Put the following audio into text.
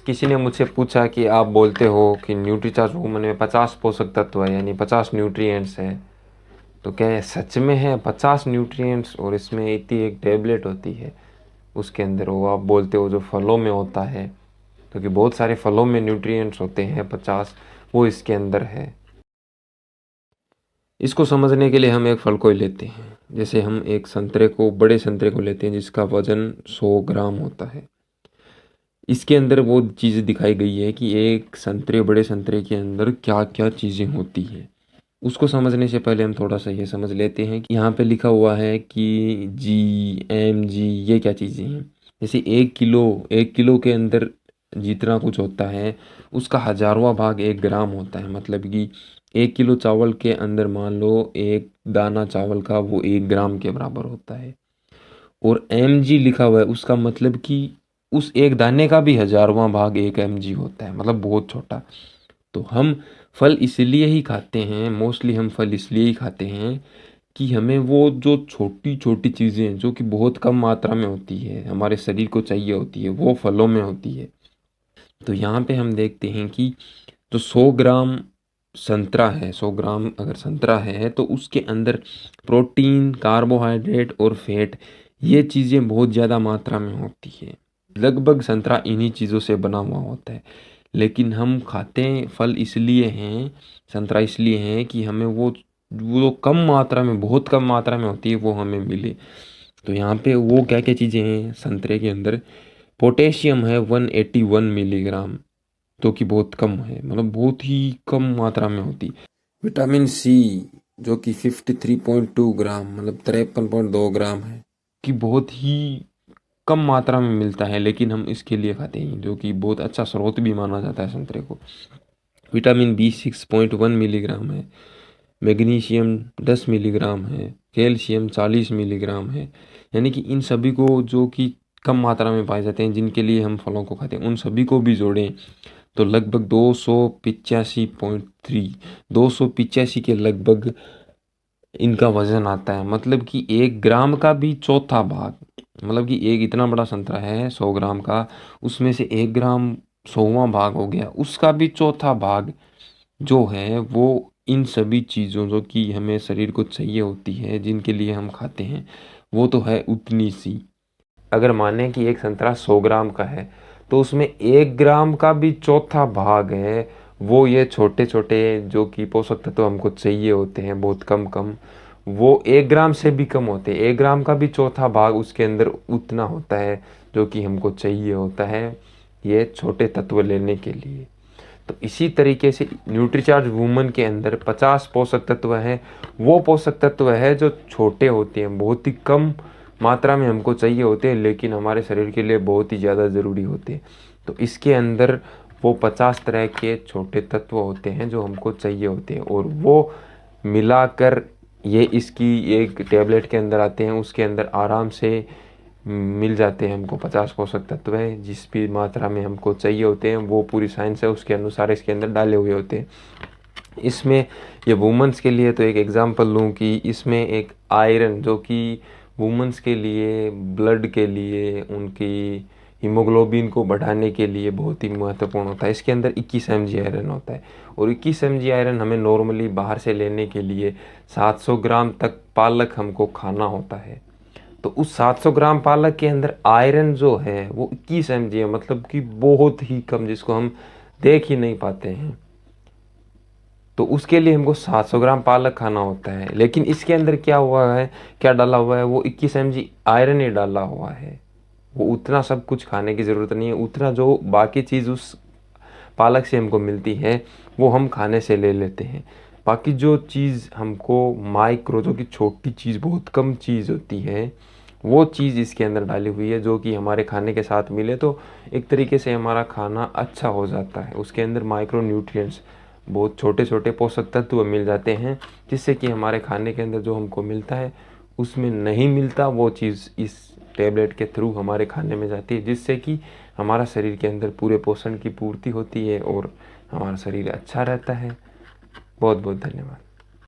किसी ने मुझसे पूछा कि आप बोलते हो कि न्यूट्रीचार्ज वुमन में 50 पोषक तत्व है, यानी 50 न्यूट्रिएंट्स है, तो क्या ये सच में है 50 न्यूट्रिएंट्स? और इसमें इतनी एक टेबलेट होती है उसके अंदर, वो आप बोलते हो जो फलों में होता है, क्योंकि बहुत सारे फलों में न्यूट्रिएंट्स होते हैं 50, वो इसके अंदर है। इसको समझने के लिए हम एक फल को ही लेते हैं। जैसे हम एक संतरे को, बड़े संतरे को लेते हैं जिसका वजन 100 ग्राम होता है। इसके अंदर वो चीज़ दिखाई गई है कि एक संतरे, बड़े संतरे के अंदर क्या क्या चीज़ें होती है। उसको समझने से पहले हम थोड़ा सा ये समझ लेते हैं कि यहाँ पे लिखा हुआ है कि GMG, ये क्या चीज़ें हैं। जैसे 1 किलो के अंदर जितना कुछ होता है उसका 1000वां भाग 1 ग्राम होता है। मतलब कि 1 किलो चावल के अंदर मान लो एक दाना चावल का वो 1 ग्राम के बराबर होता है। और mg लिखा हुआ है, उसका मतलब कि उस एक दाने का भी 1000वां भाग 1 mg होता है, मतलब बहुत छोटा। तो हम फल इसलिए ही खाते हैं, मोस्टली हम फल इसलिए ही खाते हैं कि हमें वो जो छोटी छोटी चीज़ें हैं जो कि बहुत कम मात्रा में होती है, हमारे शरीर को चाहिए होती है, वो फलों में होती है। तो यहाँ पे हम देखते हैं कि जो 100 ग्राम संतरा है, 100 ग्राम अगर संतरा है तो उसके अंदर प्रोटीन, कार्बोहाइड्रेट और फैट, ये चीज़ें बहुत ज़्यादा मात्रा में होती है। लगभग संतरा इन्हीं चीज़ों से बना हुआ होता है। लेकिन हम खाते हैं फल इसलिए हैं, संतरा इसलिए हैं कि हमें वो कम मात्रा में, बहुत कम मात्रा में होती है, वो हमें मिले। तो यहाँ पे वो क्या क्या चीज़ें हैं संतरे के अंदर। पोटेशियम है 181 मिलीग्राम, जो कि बहुत कम है, मतलब बहुत ही कम मात्रा में होती। विटामिन सी जो कि 53.2 ग्राम, मतलब 53.2 ग्राम है, कि बहुत ही कम मात्रा में मिलता है, लेकिन हम इसके लिए खाते हैं, जो कि बहुत अच्छा स्रोत भी माना जाता है संतरे को। विटामिन बी 6.1 मिलीग्राम है, मैग्नीशियम 10 मिलीग्राम है, कैल्शियम 40 मिलीग्राम है। यानी कि इन सभी को, जो कि कम मात्रा में पाए जाते हैं, जिनके लिए हम फलों को खाते हैं, उन सभी को भी जोड़ें तो लगभग 285 के लगभग इनका वजन आता है। मतलब कि 1 ग्राम का भी चौथा भाग, मतलब कि एक इतना बड़ा संतरा है 100 ग्राम का, उसमें से 1 ग्राम 100वां भाग हो गया, उसका भी चौथा भाग जो है वो इन सभी चीज़ों जो कि हमें शरीर को चाहिए होती है, जिनके लिए हम खाते हैं, वो तो है उतनी सी। अगर माने कि एक संतरा 100 ग्राम का है तो उसमें 1 ग्राम का भी चौथा भाग है, वो ये छोटे छोटे जो कि पोषक तत्व हमको चाहिए होते हैं, बहुत कम कम, वो 1 ग्राम से भी कम होते हैं। 1 ग्राम का भी चौथा भाग उसके अंदर उतना होता है जो कि हमको चाहिए होता है ये छोटे तत्व लेने के लिए। तो इसी तरीके से न्यूट्रीचार्ज वुमन के अंदर 50 पोषक तत्व हैं। वो पोषक तत्व है जो छोटे होते हैं, बहुत ही कम मात्रा में हमको चाहिए होते हैं, लेकिन हमारे शरीर के लिए बहुत ही ज़्यादा ज़रूरी होते हैं। तो इसके अंदर वो 50 तरह के छोटे तत्व होते हैं जो हमको चाहिए होते हैं, और वो मिलाकर ये इसकी एक टेबलेट के अंदर आते हैं। उसके अंदर आराम से मिल जाते हैं हमको 50 पोषक तत्व है, जिस भी मात्रा में हमको चाहिए होते हैं, वो पूरी साइंस है उसके अनुसार इसके अंदर डाले हुए होते हैं। इसमें ये वुमेंस के लिए तो एक एग्जांपल लूँ कि इसमें एक आयरन, जो कि वुमेंस के लिए, ब्लड के लिए, उनकी हीमोग्लोबिन को बढ़ाने के लिए बहुत ही महत्वपूर्ण होता है। इसके अंदर 21 mg आयरन होता है, और 21 mg आयरन हमें नॉर्मली बाहर से लेने के लिए 700 ग्राम तक पालक हमको खाना होता है। तो उस 700 ग्राम पालक के अंदर आयरन जो है वो 21 mg है, मतलब कि बहुत ही कम, जिसको हम देख ही नहीं पाते हैं। तो उसके लिए हमको 700 ग्राम पालक खाना होता है, लेकिन इसके अंदर क्या हुआ है, क्या डाला हुआ है, वो 21 mg आयरन ही डाला हुआ है। वो उतना सब कुछ खाने की ज़रूरत नहीं है, उतना जो बाकी चीज़ उस पालक से हमको मिलती है वो हम खाने से ले लेते हैं। बाकी जो चीज़ हमको माइक्रो, जो कि छोटी चीज़, बहुत कम चीज़ होती है, वो चीज़ इसके अंदर डाली हुई है, जो कि हमारे खाने के साथ मिले तो एक तरीके से हमारा खाना अच्छा हो जाता है। उसके अंदर माइक्रो न्यूट्रिएंट्स, बहुत छोटे छोटे पोषक तत्व मिल जाते हैं, जिससे कि हमारे खाने के अंदर जो हमको मिलता है उसमें नहीं मिलता, वो चीज़ इस टैबलेट के थ्रू हमारे खाने में जाती है, जिससे कि हमारा शरीर के अंदर पूरे पोषण की पूर्ति होती है और हमारा शरीर अच्छा रहता है। बहुत बहुत धन्यवाद।